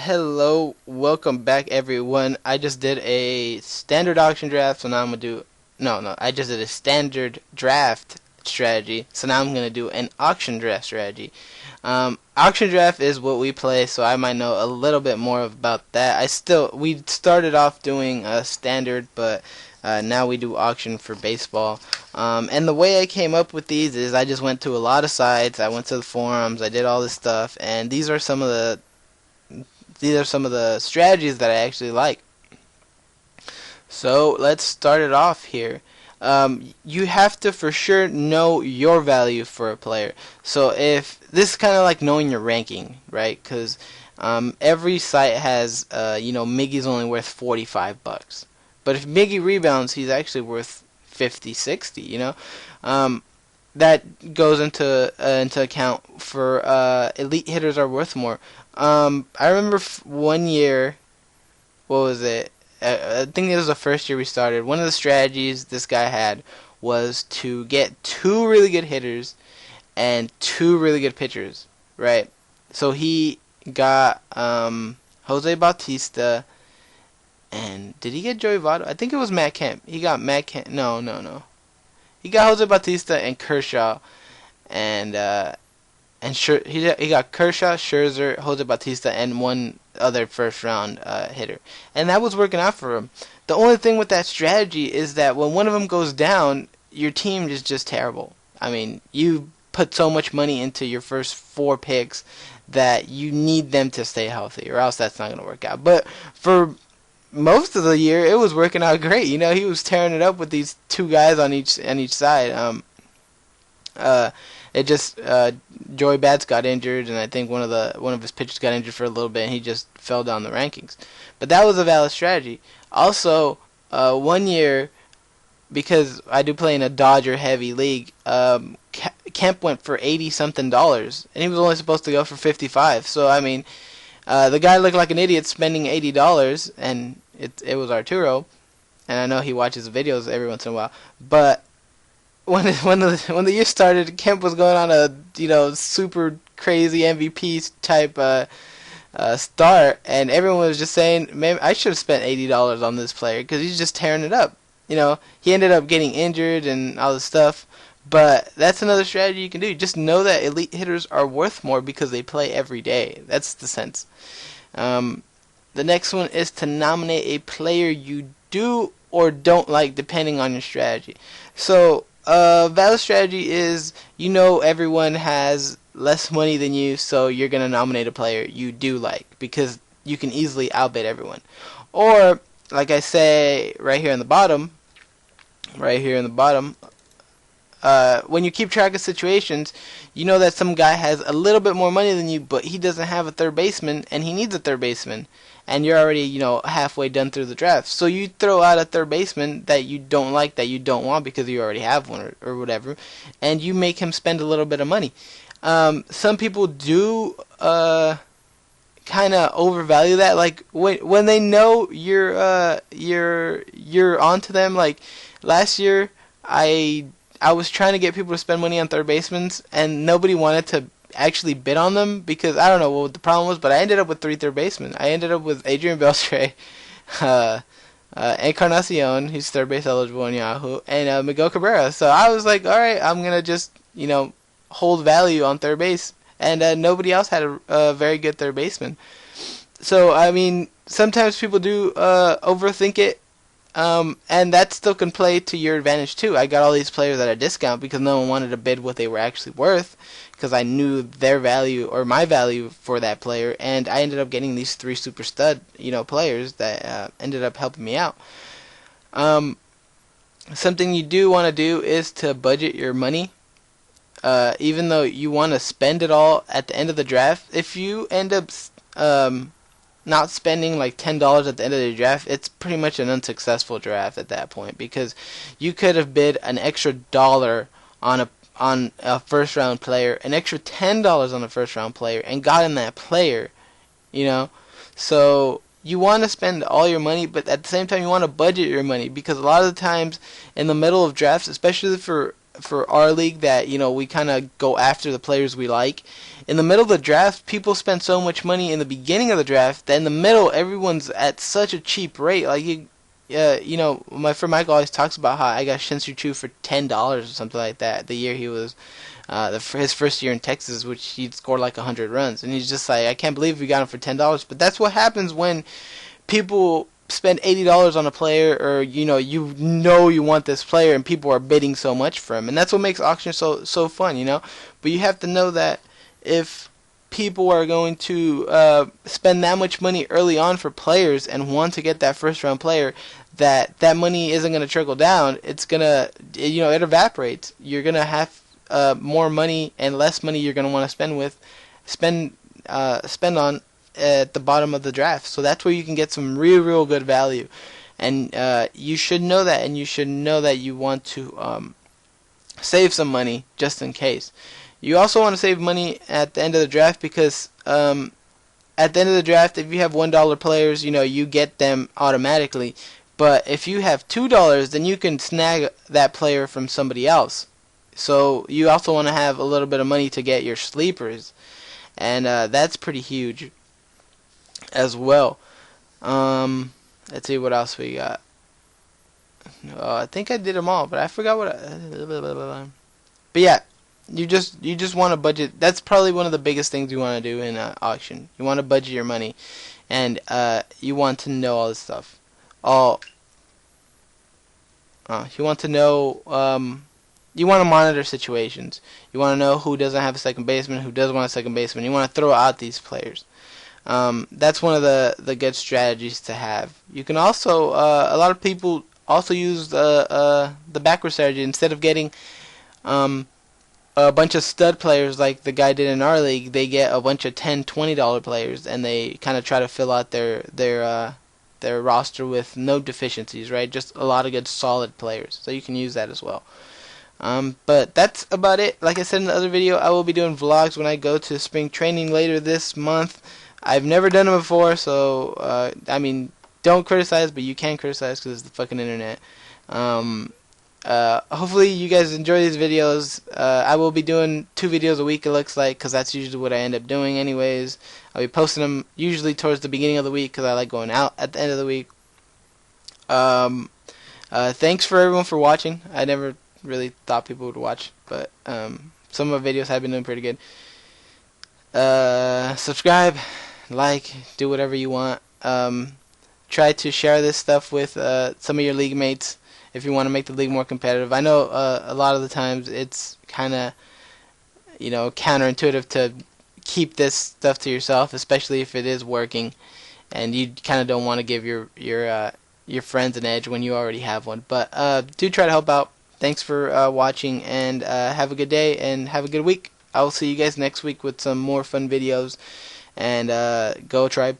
Hello, welcome back everyone. I just did a standard auction draft, so now I'm gonna do no, I just did a standard draft strategy, so now I'm gonna do an auction draft strategy. Auction draft is what we play, so I might know a little bit more about that. We started off doing a standard, but now we do auction for baseball. And the way I came up with these is I just went to a lot of sites, I went to the forums, I did all this stuff, and these are some of the strategies that I actually like. So let's start it off here. You have to for sure know your value for a player. So if this is kind of like knowing your ranking, right? Because every site has, Miggy's only worth $45, but if Miggy rebounds, he's actually worth 50, 60. That goes into account for elite hitters are worth more. I remember one year, what was it? I think it was the first year we started. One of the strategies this guy had was to get two really good hitters and two really good pitchers, right? So he got Jose Bautista, and did he get Joey Votto? I think it was Matt Kemp. He got Matt Kemp. No, no, no. He got Jose Bautista and Kershaw, and he got Kershaw, Scherzer, Jose Bautista, and one other first round hitter, and that was working out for him. The only thing with that strategy is that when one of them goes down, your team is just terrible. I mean, you put so much money into your first four picks that you need them to stay healthy, or else that's not going to work out. But for most of the year, it was working out great. He was tearing it up with these two guys on each side. It just Joey Bats got injured, and I think one of his pitchers got injured for a little bit, and he just fell down the rankings. But that was a valid strategy. Also, one year, because I do play in a Dodger heavy league, Kemp went for $80 something, and he was only supposed to go for 55. So I mean, the guy looked like an idiot spending $80, and it was Arturo, and I know he watches videos every once in a while, but when the year started, Kemp was going on a super crazy MVP type start, and everyone was just saying, "Man, I should have spent $80 on this player because he's just tearing it up." He ended up getting injured and all this stuff, but that's another strategy you can do. Just know that elite hitters are worth more because they play every day. That's the sense. The next one is to nominate a player you do or don't like depending on your strategy. So valid strategy is everyone has less money than you, so you're gonna nominate a player you do like because you can easily outbid everyone. Or like I say right here in the bottom, when you keep track of situations, you know that some guy has a little bit more money than you, but he doesn't have a third baseman, and he needs a third baseman, and you're already, halfway done through the draft. So you throw out a third baseman that you don't like, that you don't want because you already have one or whatever, and you make him spend a little bit of money. Some people do kind of overvalue that. Like when they know you're onto them. Like last year, I was trying to get people to spend money on third basemen, and nobody wanted to actually bid on them because I don't know what the problem was, but I ended up with three third basemen. I ended up with Adrian Beltre, Encarnacion, who's third base eligible on Yahoo, and Miguel Cabrera. So I was like, all right, I'm gonna just hold value on third base, and nobody else had a very good third baseman. So I mean, sometimes people do overthink it. And that still can play to your advantage too. I got all these players at a discount because no one wanted to bid what they were actually worth because I knew their value or my value for that player, and I ended up getting these three super stud, players that ended up helping me out. Something you do want to do is to budget your money. Even though you want to spend it all at the end of the draft, if you end up not spending like $10 at the end of the draft, it's pretty much an unsuccessful draft at that point because you could have bid an extra dollar on a first round player, an extra $10 on a first round player, and gotten that player. So you want to spend all your money, but at the same time you want to budget your money because a lot of the times in the middle of drafts, especially for for our league that we kind of go after the players we like. In the middle of the draft, people spend so much money in the beginning of the draft that in the middle, everyone's at such a cheap rate. Like my friend Michael always talks about how I got Shin-Soo Choo for $10 or something like that the year he was his first year in Texas, which he scored like 100 runs, and he's just like, I can't believe we got him for $10. But that's what happens when people spend $80 on a player, or you want this player, and people are bidding so much for him, and that's what makes auctions so fun. But you have to know that if people are going to spend that much money early on for players and want to get that first round player, that money isn't going to trickle down. It's gonna it evaporates. You're gonna have more money and less money you're gonna want to spend on at the bottom of the draft. So that's where you can get some real good value, and you should know that, and you should know that you want to save some money just in case. You also want to save money at the end of the draft, because at the end of the draft, if you have $1 players, you get them automatically. But if you have $2, then you can snag that player from somebody else. So you also want to have a little bit of money to get your sleepers, and that's pretty huge as well. Let's see what else we got. I think I did them all, but I forgot what. But yeah, you just want to budget. That's probably one of the biggest things you want to do in an auction. You want to budget your money, and you want to know all this stuff. You want to know. You want to monitor situations. You want to know who doesn't have a second baseman, who does want a second baseman. You want to throw out these players. That's one of the good strategies to have. You can also a lot of people also use the backward strategy. Instead of getting a bunch of stud players like the guy did in our league, they get a bunch of $10, $20 players, and they kind of try to fill out their roster with no deficiencies, right? Just a lot of good solid players. So you can use that as well. But that's about it. Like I said in the other video, I will be doing vlogs when I go to spring training later this month. I've never done them before, so I mean, don't criticize, but you can criticize because it's the fucking internet. Hopefully you guys enjoy these videos. I will be doing 2 videos a week, it looks like, because that's usually what I end up doing anyways. I'll be posting them usually towards the beginning of the week because I like going out at the end of the week. Thanks for everyone for watching. I never really thought people would watch, but some of my videos have been doing pretty good. Subscribe, like, do whatever you want. Try to share this stuff with some of your league mates if you want to make the league more competitive. I know a lot of the times it's kind of counterintuitive to keep this stuff to yourself, especially if it is working, and you kind of don't want to give your friends an edge when you already have one. But do try to help out. Thanks for watching, and have a good day and have a good week. I will see you guys next week with some more fun videos, and go Tribe.